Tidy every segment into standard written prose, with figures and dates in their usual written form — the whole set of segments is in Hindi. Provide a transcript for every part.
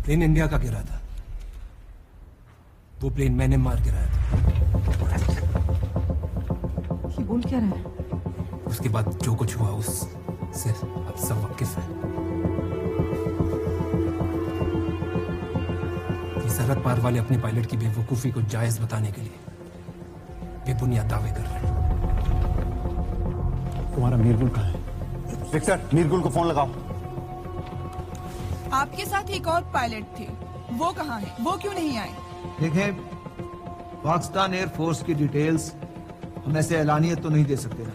प्लेन इंडिया का गिरा था। वो प्लेन मैंने मार गिराया था। ये बोल क्या रहा है? उसके बाद जो कुछ हुआ उससे अब सब वाकिफ है। ये सरहद पार वाले अपने पायलट की बेवकूफी को जायज बताने के लिए बेबुनियाद दावे कर रहे हैं। तुम्हारा मीरगुल कहाँ है? विक्टर, मीरगुल को फोन लगाओ। आपके साथ एक और पायलट थे, वो कहाँ है? वो क्यों नहीं आए? देखें, पाकिस्तान एयरफोर्स की डिटेल्स हम ऐसे एलानियत तो नहीं दे सकते ना।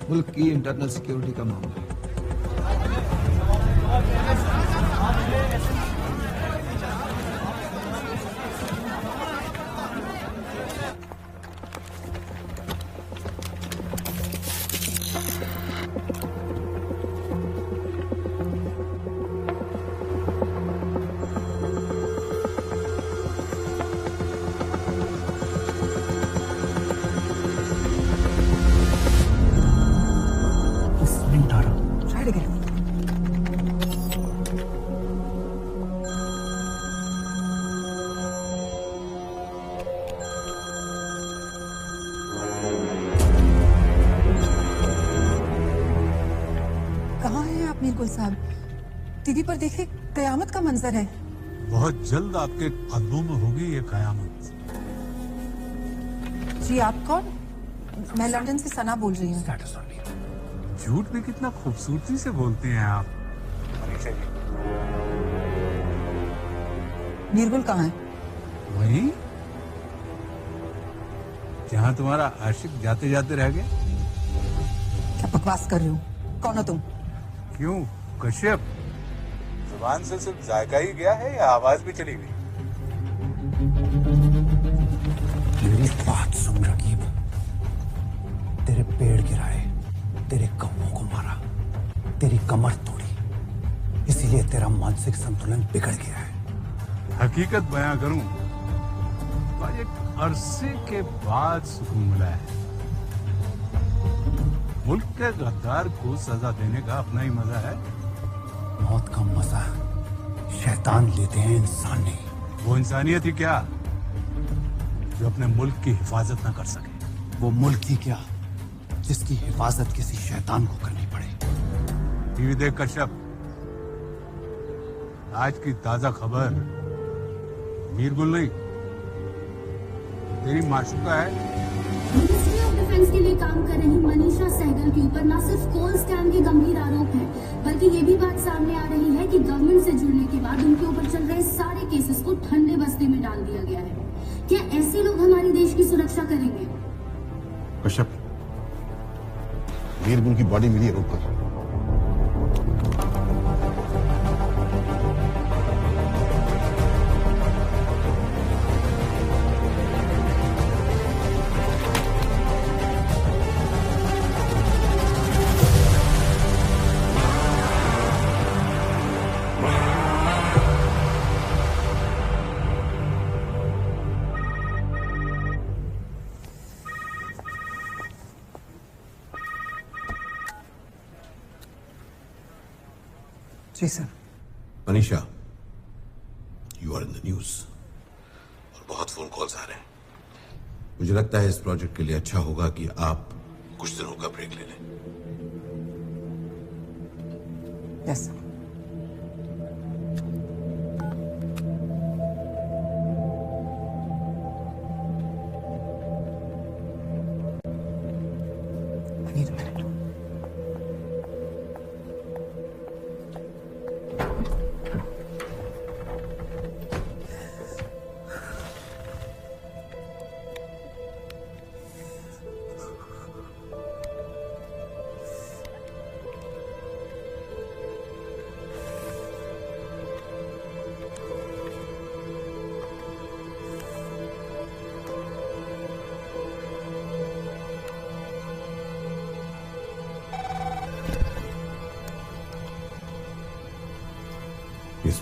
मुल्क की इंटरनल सिक्योरिटी का मामला है। टीवी पर देखे कयामत का मंजर है। बहुत जल्द आपके कदमों में होगी ये कयामत। जी आप कौन? मैं लंदन से सना बोल रही हूँ। झूठ भी कितना खूबसूरती से बोलते हैं आप। मीरगुल कहाँ है? वहीं जहाँ तुम्हारा आशिक जाते जाते रह गया। क्या बकवास कर रही हो? कौन हो तुम? क्यों कश्यप, जुबान से सिर्फ जायका ही गया है या आवाज भी चली गई? मेरी बात सुन रकीब, तेरे पेड़ गिराए, तेरे कौवों को मारा, तेरी कमर तोड़ी, इसीलिए तेरा मानसिक संतुलन बिगड़ गया है। हकीकत बयां करूं तो आज एक अरसे के बाद सुकून मिला है। मुल्क के गद्दार को सजा देने का अपना ही मजा है। मौत का मजा शैतान लेते हैं, इंसान नहीं। वो इंसानियत ही क्या जो अपने मुल्क की हिफाजत ना कर सके। वो मुल्क ही क्या जिसकी हिफाजत किसी शैतान को करनी पड़े। टीवी देख कश्यप, आज की ताजा खबर मीरगुल नहीं, तेरी माशूका है। मिनिस्ट्री ऑफ डिफेंस के लिए काम कर रही मनीषा सहगल के ऊपर न सिर्फ कोल स्कैम के गंभीर आरोप हैं, बल्कि ये भी बात सामने आ रही है कि गवर्नमेंट से जुड़ने के बाद उनके ऊपर चल रहे सारे केसेस को ठंडे बस्ते में डाल दिया गया है। क्या ऐसे लोग हमारे देश की सुरक्षा करेंगे? कश्यप, मीरगुल की बॉडी मिली है, रोक कर। जी sir. Manisha, you are in the news और बहुत फोन कॉल्स आ रहे हैं। मुझे लगता है इस प्रोजेक्ट के लिए अच्छा होगा कि आप कुछ दिनों का ब्रेक ले लें। Yes sir.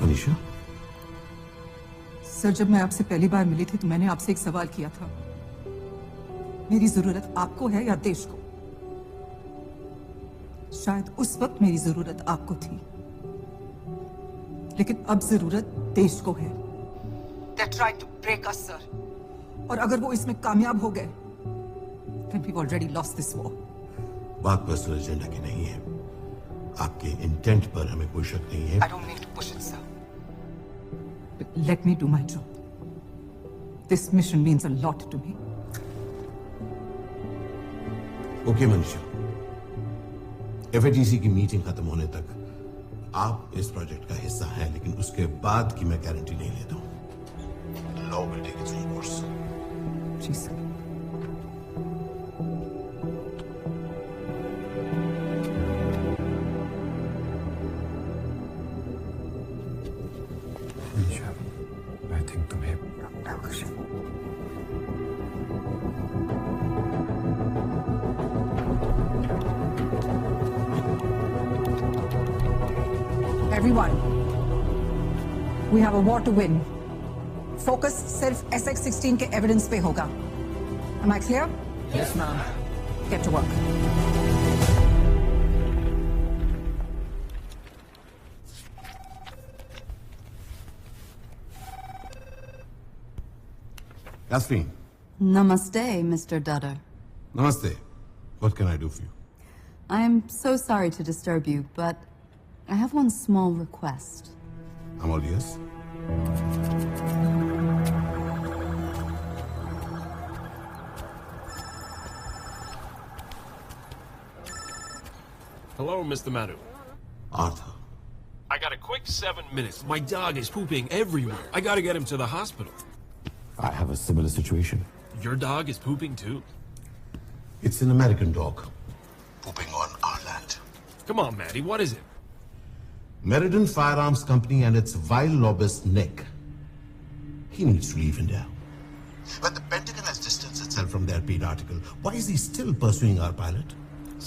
मनीषा, सर जब मैं आपसे पहली बार मिली थी तो मैंने आपसे एक सवाल किया था, मेरी जरूरत आपको है या देश को? शायद उस वक्त मेरी जरूरत आपको थी, लेकिन अब जरूरत देश को है। They tried to break us, sir. और अगर वो इसमें कामयाब हो गए, then we've already lost this war. बात पर्सनल एजेंडा की नहीं है। आपके इंटेंट पर हमें कोई शक नहीं है। I don't mean to push it, sir. But let me do my job. This mission means a lot to me. Okay Manisha, FATC की मीटिंग खत्म होने तक आप इस प्रोजेक्ट का हिस्सा हैं, लेकिन उसके बाद की मैं गारंटी नहीं लेता हूं। Law will take its own course. जी सर। I think तुम्हें Everyone, we have a war to win. Focus सिर्फ SX-16 के एविडेंस पे होगा। Am I clear? Yes, ma'am. Get to work. Yasmin. Namaste, Mr. Dudder. Namaste. What can I do for you? I am so sorry to disturb you, but I have one small request. I'm all ears. Hello, Mr. Madhu. Arthur. I got a quick 7 minutes. My dog is pooping everywhere. I gotta get him to the hospital. I have a similar situation. Your dog is pooping too? It's an American dog. Pooping on our land. Come on, Maddie, what is it? Meriden Firearms Company and its vile lobbyist, Nick. He needs to leave India. When the Pentagon has distanced itself from their paid article, why is he still pursuing our pilot?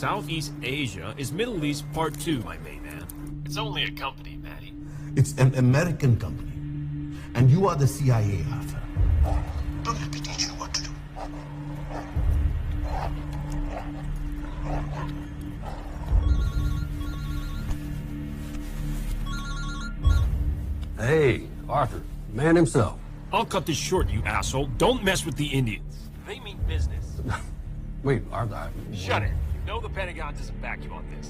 Southeast Asia is Middle East Part 2, my main man. It's only a company, Maddie. It's an American company. And you are the CIA, Arthur. Don't let me teach you what to do. Hey, Arthur, man himself. I'll cut this short, you asshole. Don't mess with the Indians. They mean business. Wait, Arthur. Shut it. You know the Pentagon doesn't back you on this.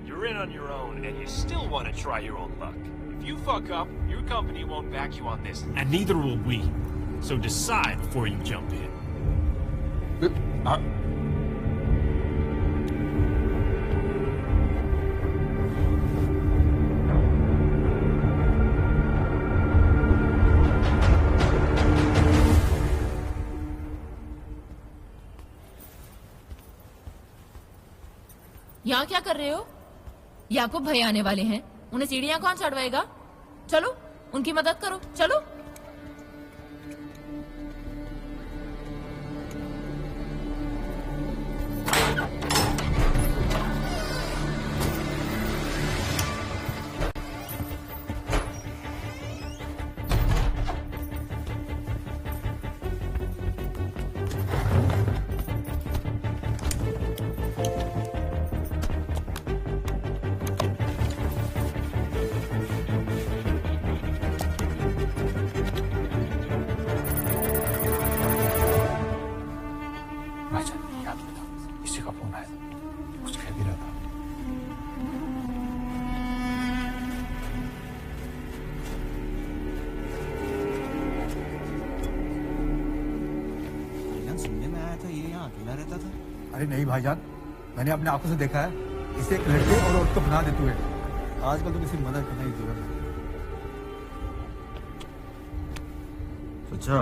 You're in on your own, and you still want to try your own luck. If you fuck up, your company won't back you on this, and neither will we. So decide before you jump in. यहाँ क्या कर रहे हो? याकूब भाई आने वाले हैं। उन्हें सीढ़ियाँ कौन चढ़वाएगा? चलो, उनकी मदद करो। चलो। अरे नहीं भाईजान, मैंने अपने आंखों से देखा है। इसे एक लड़के और औरत को बना देते हुए। आजकल तो किसी मदद करने की जरूरत नहीं। अच्छा,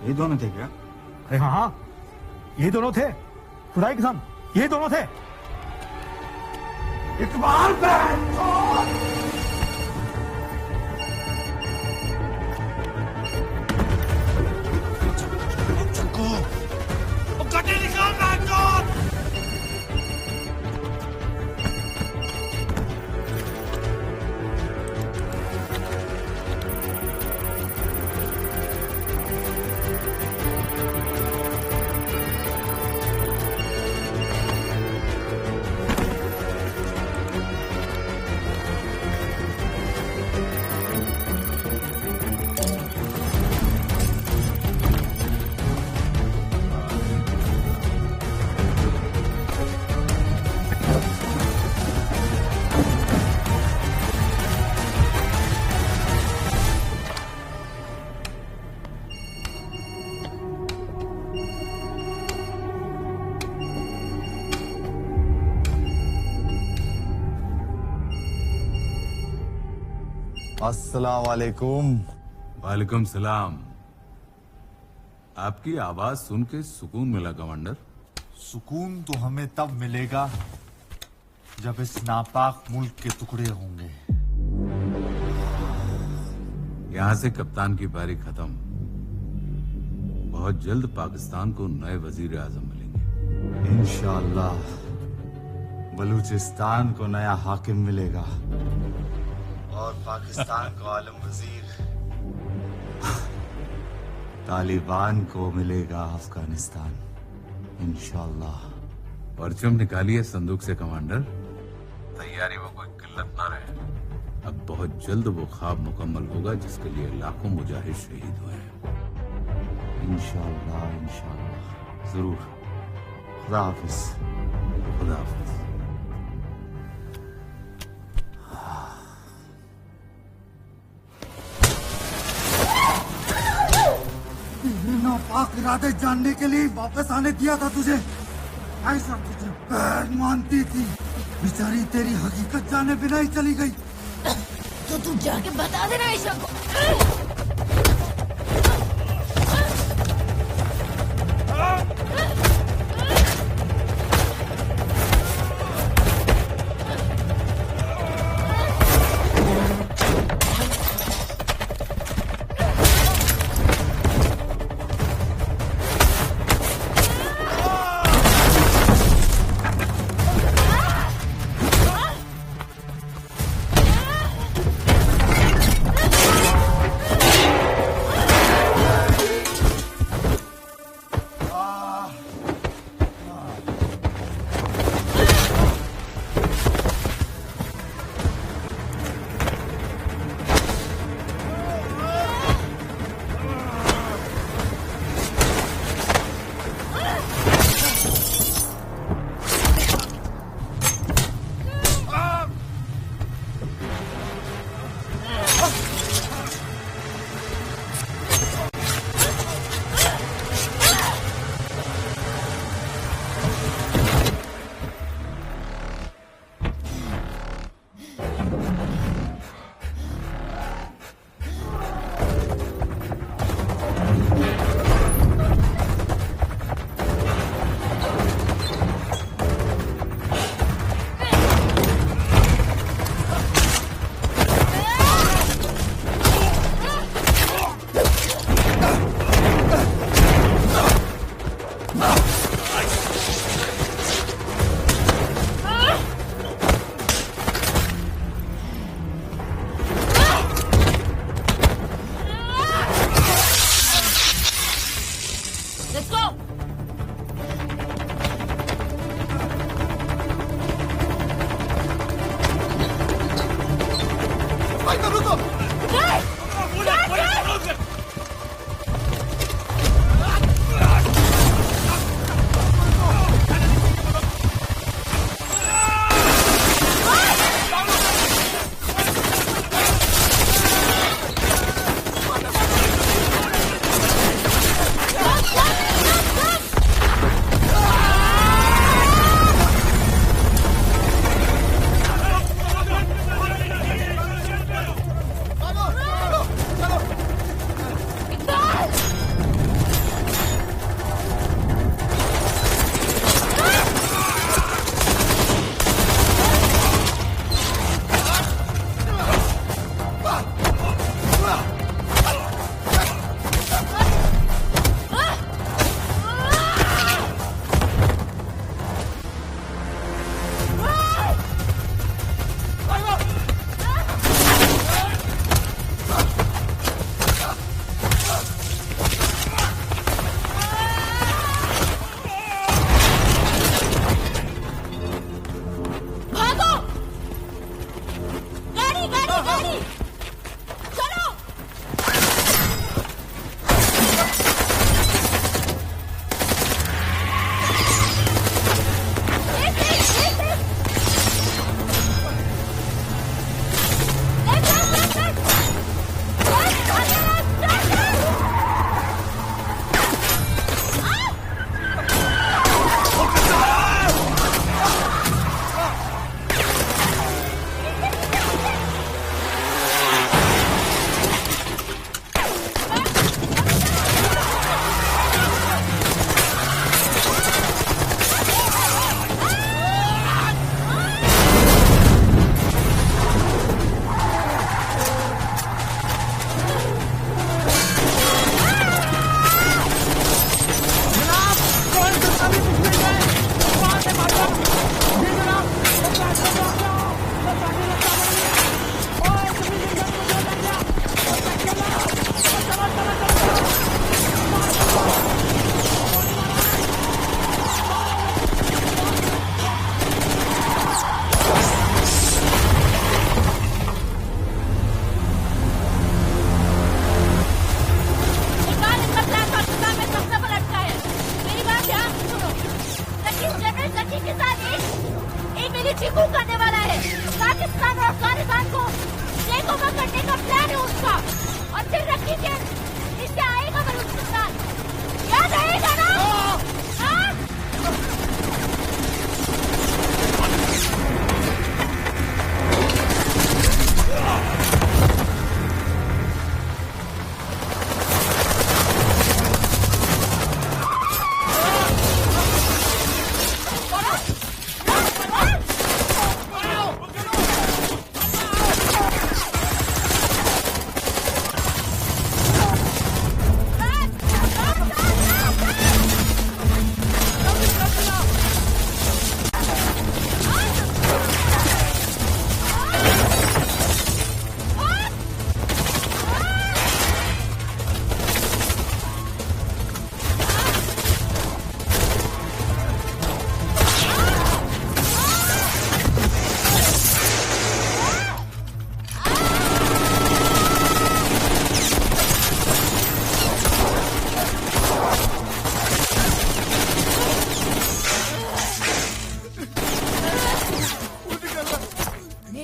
ये दोनों थे क्या? अरे हाँ हाँ, ये दोनों थे। खुदाई कसम, ये दोनों थे। इकबाल अस्सलाम वालेकुम। वालेकुम सलाम। आपकी आवाज सुन के सुकून मिला कमांडर। सुकून तो हमें तब मिलेगा जब इस नापाक मुल्क के टुकड़े होंगे। यहां से कप्तान की पारी खत्म। बहुत जल्द पाकिस्तान को नए वजीर आजम मिलेंगे। इंशाअल्लाह बलूचिस्तान को नया हाकिम मिलेगा और पाकिस्तान को आलम वजीर। तालिबान को मिलेगा अफगानिस्तान इंशाअल्लाह। परचम निकालिए संदूक से कमांडर। तैयारी में कोई किल्लत ना रहे। अब बहुत जल्द वो ख्वाब मुकम्मल होगा जिसके लिए लाखों मुजाहिद शहीद हुए हैं। इंशाअल्लाह इंशाअल्लाह जरूर। खुदा हाफिज। खुदा हाफिज। नापाक इरादे जानने के लिए वापस आने दिया था तुझे। ऐसा तुझे बहन मानती थी, बेचारी तेरी हकीकत जाने बिना ही चली गई। तो तू जाके बता देना ईशा को।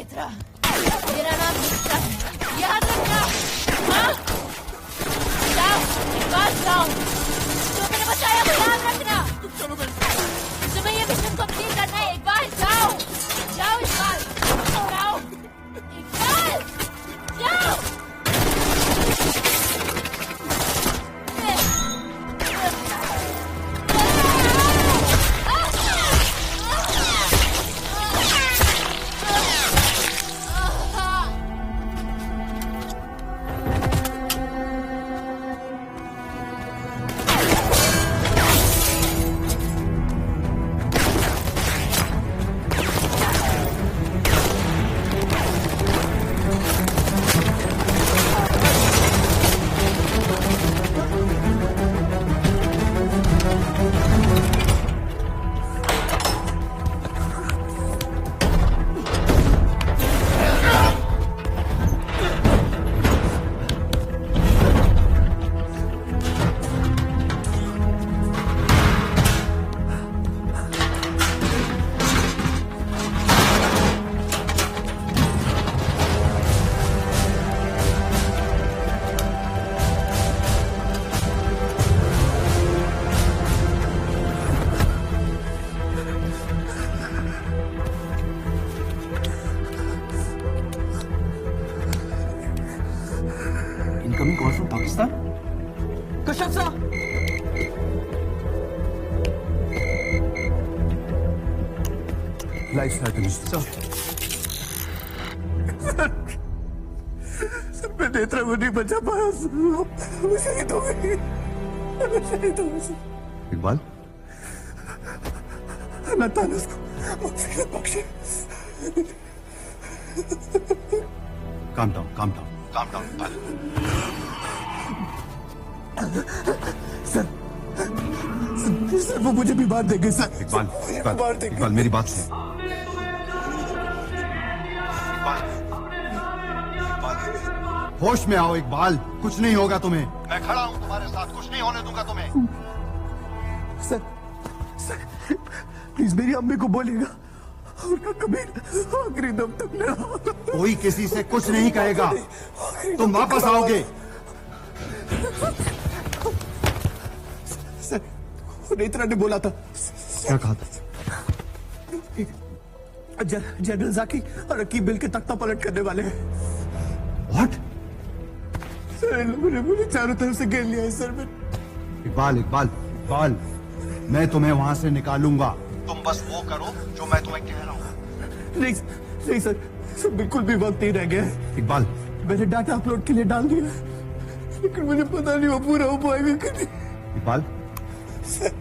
नेत्रा, मेरा नाम नेत्रा है, याद रखना। हाँ? जाओ, इकबाल जाओ, जो मैंने बताया वो याद रखना। तुम्हें ये मिशन कंप्लीट करना है। इकबाल जाओ, जाओ इकबाल, जाओ, इकबाल, जाओ। मैं नेत्रा को नहीं बचा पाया, शहीद हो गई, शहीद हो गई। इकबाल, अल्लाह ताला उसको बख्शे। Calm down Iqbal. सर वो मुझे भी मार देंगे सर। इकबाल मेरी बात सुन। होश में आओ इकबाल, कुछ नहीं होगा तुम्हें। मैं खड़ा हूं तुम्हारे साथ, कुछ नहीं होने दूंगा तुम्हें। सर प्लीज मेरी अम्मी को बोलेगा उनका कभी आखिरी दम तक ना। कोई किसी से कुछ नहीं कहेगा, तुम वापस आओगे। सर नेत्रा ने बोला था। क्या कहा था? जनरल जाकी और रकीब मिल के तख्ता पलट करने वाले हैं। What? सर लोगों ने मुझे चारों तरफ से घेर लिया है सर। इकबाल, मैं तुम्हें वहां से निकालूंगा। तुम बस वो करो जो मैं तुम्हें कह रहा हूँ। नहीं सर बिल्कुल भी वक्त नहीं रह गया है। इकबाल, मैंने डाटा अपलोड के लिए डाल दिया, लेकिन मुझे पता नहीं वो पूरा हो पाएगा कि नहीं। इकबाल, सर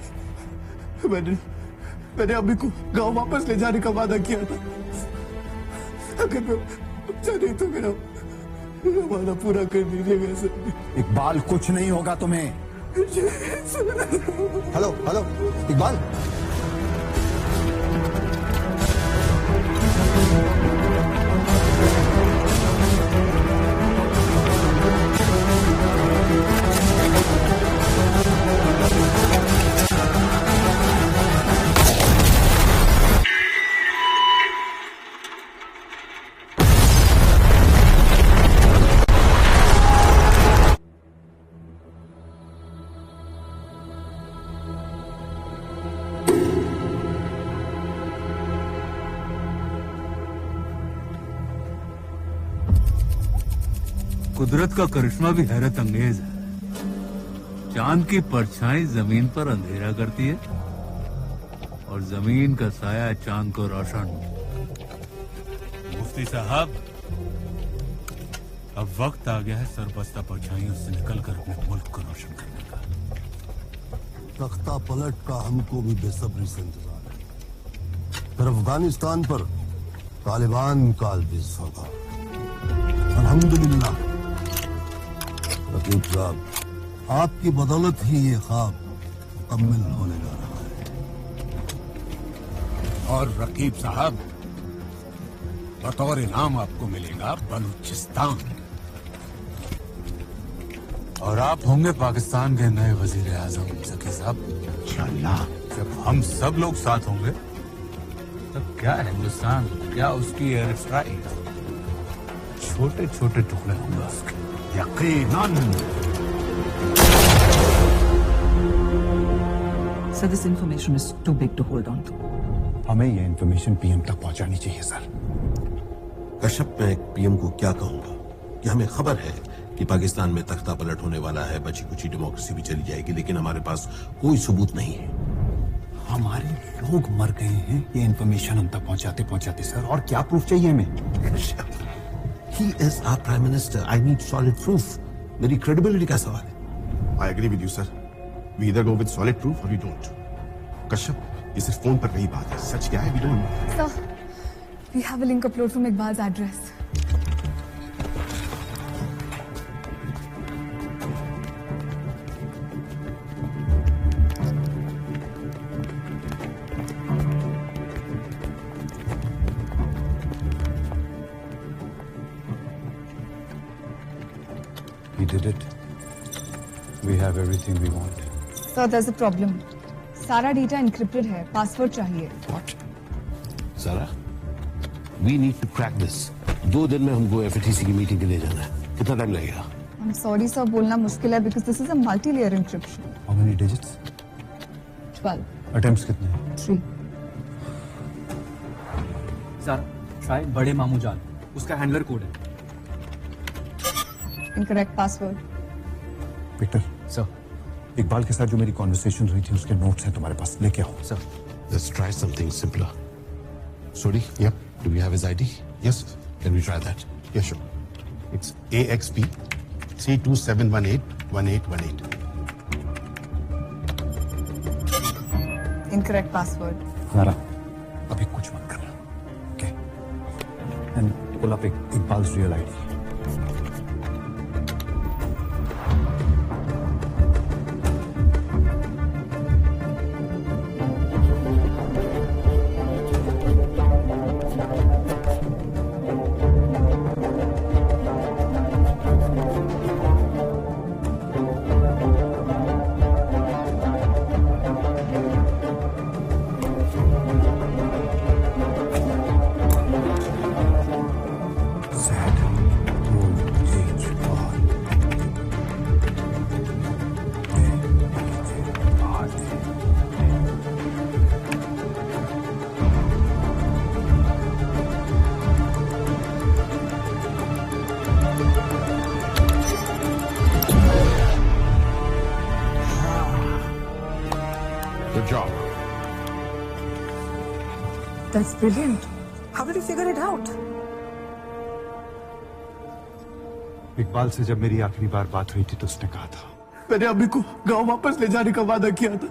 मैंने अभी को गांव वापस ले जाने का वादा किया था। अगर मैं बचा नहीं तो मेरा वादा पूरा कर दीजिएगा सर। इकबाल कुछ नहीं होगा तुम्हें। हेलो इकबाल। कुदरत का करिश्मा भी हैरत अंगेज है। चांद की परछाई जमीन पर अंधेरा करती है और जमीन का साया चांद को रोशन। मुफ्ती साहब, अब वक्त आ गया है सरबस्ता परछाइयों से निकलकर अपने मुल्क को रोशन करने का। तख्ता पलट का हमको भी बेसब्री से इंतजार है। फिर अफगानिस्तान पर तालिबान का अलविज होगा। अल्हम्दुलिल्लाह रकीब साहब, आपकी बदौलत ही ये ख्वाब मुकम्मल होने जा रहा है। और रकीब साहब, बतौर इनाम आपको मिलेगा बलूचिस्तान। और आप होंगे पाकिस्तान के नए वजीर आजम। जकी साहब, इंशाअल्लाह जब हम सब लोग साथ होंगे तब क्या हिंदुस्तान, क्या उसकी एयर स्ट्राइक, छोटे छोटे टुकड़े होंगे उसके, यकीनन। Sir, this information is too big to hold on to. हमें ये इंफॉर्मेशन पीएम तक पहुंचानी चाहिए सर। कश्यप, मैं पीएम को क्या कहूंगा कि हमें खबर है कि पाकिस्तान में तख्ता पलट होने वाला है, बची कुची डेमोक्रेसी भी चली जाएगी, लेकिन हमारे पास कोई सबूत नहीं है। हमारे लोग मर गए हैं ये इंफॉर्मेशन हम तक पहुंचाते पहुंचाते सर, और क्या प्रूफ चाहिए हमें? He is our prime minister. I need solid proof. मेरी credibility का सवाल है। I agree with you, sir. We either go with solid proof or we don't. Kashyap, ये सिर्फ फोन पर नहीं बात है, सच क्या है we don't know. Sir, we have a link upload from Iqbal's address. He did it. We have everything we want. Sir, there's a problem. सारा डेटा encrypted है, पासवर्ड चाहिए। What? Zara, we need to crack this. 2 दिन में हमको FATC की मीटिंग के लिए जाना है। कितना टाइम लगेगा? I'm sorry sir, बोलना मुश्किल है because this is a multi-layer encryption. How many digits? 12. Attempts कितने हैं? 3. सर, शायद बड़े मामू जान, उसका हैंडलर कोड है। Incorrect password. Victor sir, Iqbal के साथ जो मेरी कॉन्वर्सेशन हुई थी उसके नोट्स हैं तुम्हारे पास, लेके आओ sir. Let's try something simpler. Sodi? Yep. Do we have his ID? Yes. Can we try that? Yeah, sure. It's AXP 32781818. Incorrect password. नारा, अभी कुछ मत करना, okay? And pull up Iqbal's real ID. Good job. That's brilliant. How did you figure it out? Iqbal से जब मेरी आखिरी बार बात हुई थी तो उसने कहा था, मैंने अम्मी को गांव वापस ले जाने का वादा किया था।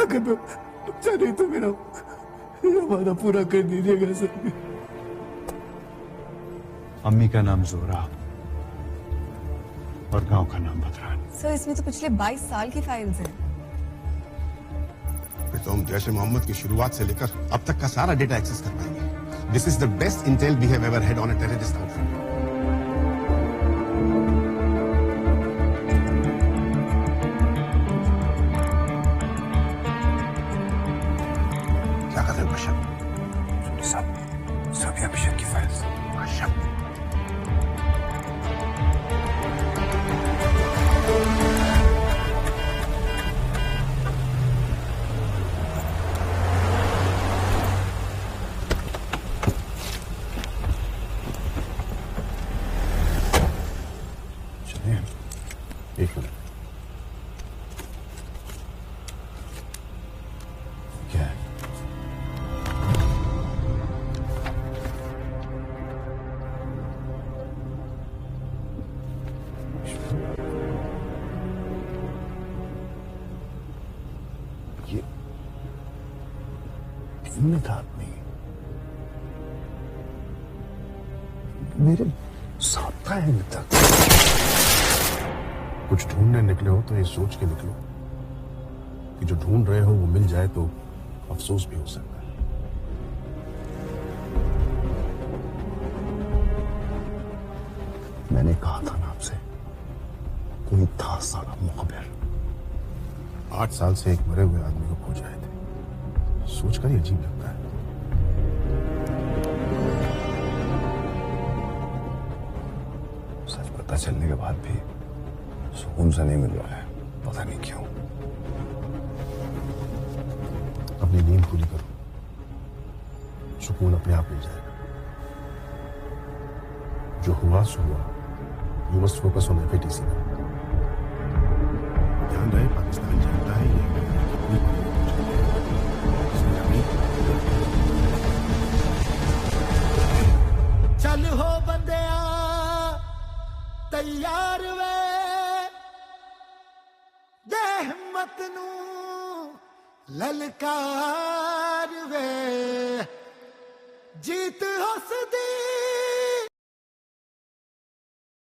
अगर मैं बचा नहीं तो मेरा ये वादा पूरा कर दीजिएगा सर। अम्मी का नाम जोरा और गांव का नाम बदरान। सर, इसमें तो पिछले 22 साल की फाइल्स हैं। तो हम जैश मोहम्मद की शुरुआत से लेकर अब तक का सारा डेटा एक्सेस कर पाएंगे। This is the best intel we have ever had on a terrorist outfit. क्या कर रहे हो कश्यप? सब अभिषेक की फाइल्स। कश्यप, एक मिनट, क्या है? ये हिम्मत आदमी मेरे साथ था अभी तक। कुछ ढूंढने निकले हो तो ये सोच के निकलो कि जो ढूंढ रहे हो वो मिल जाए तो अफसोस भी हो सकता है। मैंने कहा था ना आपसे, कोई था सारा मुखबिर। 8 साल से एक मरे हुए आदमी को खोज रहे थे, सोचकर ही अजीब लगता है। पता चलने के बाद भी सुकून सा नहीं मिल रहा है, पता नहीं क्यों। अपनी नींद पूरी करो, सुकून अपने आप मिल जाएगा। जो हुआ सो हुआ। You must focus on FATC में। ध्यान रहे, पाकिस्तान जानता है ये कितनी चल हो बंदिया तैयार वे, दे हिम्मत नू ललकार वे, जीत हसदी